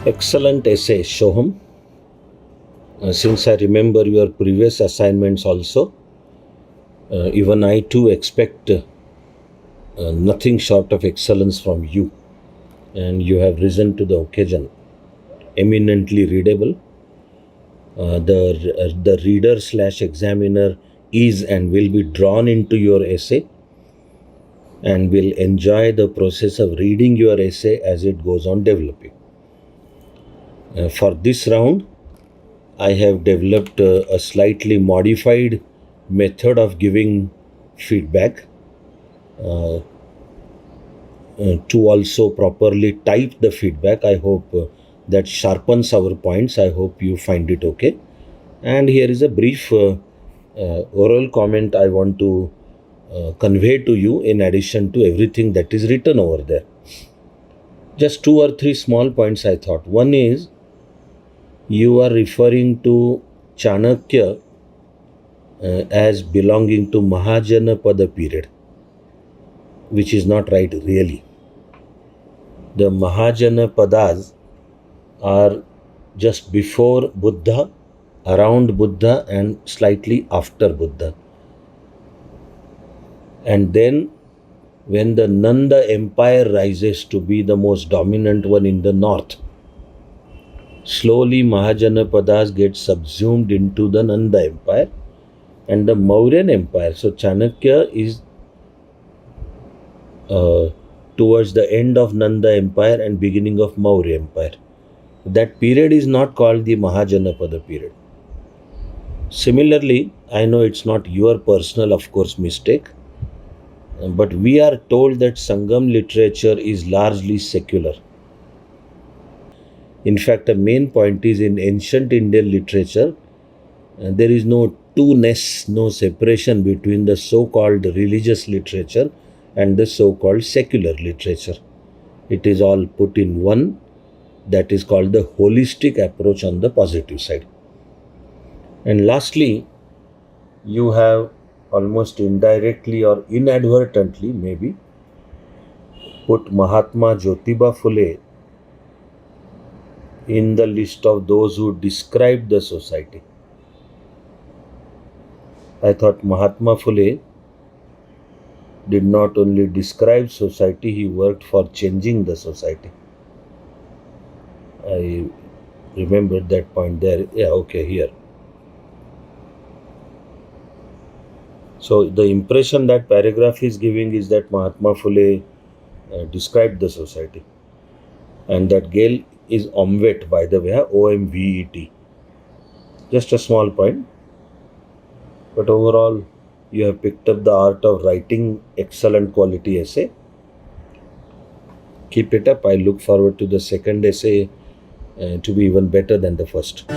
Excellent essay, Shoham. Since I remember your previous assignments also, even I too expect nothing short of excellence from you. And you have risen to the occasion. Eminently readable. The reader / examiner is and will be drawn into your essay and will enjoy the process of reading your essay as it goes on developing. For this round, I have developed a slightly modified method of giving feedback to also properly type the feedback. I hope that sharpens our points. I hope you find it okay. And here is a brief oral comment I want to convey to you in addition to everything that is written over there. Just 2 or 3 small points I thought. One is, you are referring to Chanakya as belonging to Mahajanapada period, which is not right really. The Mahajanapadas are just before Buddha, around Buddha, and slightly after Buddha. And then when the Nanda Empire rises to be the most dominant one in the north, slowly Mahajanapadas get subsumed into the Nanda Empire and the Mauryan Empire. So Chanakya is towards the end of Nanda Empire and beginning of Maurya Empire. That period is not called the Mahajanapada period. Similarly, I know it's not your personal, of course, mistake, but we are told that Sangam literature is largely secular. In fact, the main point is, in ancient Indian literature, there is no two-ness, no separation between the so-called religious literature and the so-called secular literature. It is all put in one. That is called the holistic approach on the positive side. And lastly, you have almost indirectly or inadvertently maybe put Mahatma Jyotiba Phule in the list of those who described the society. I thought Mahatma Phule did not only describe society, he worked for changing the society. I remembered that point there. Yeah, okay, here. So the impression that paragraph is giving is that Mahatma Phule described the society. And that Gale is Omvet, by the way, OMVET. Just a small point. But overall, you have picked up the art of writing excellent quality essay. Keep it up. I look forward to the second essay to be even better than the first.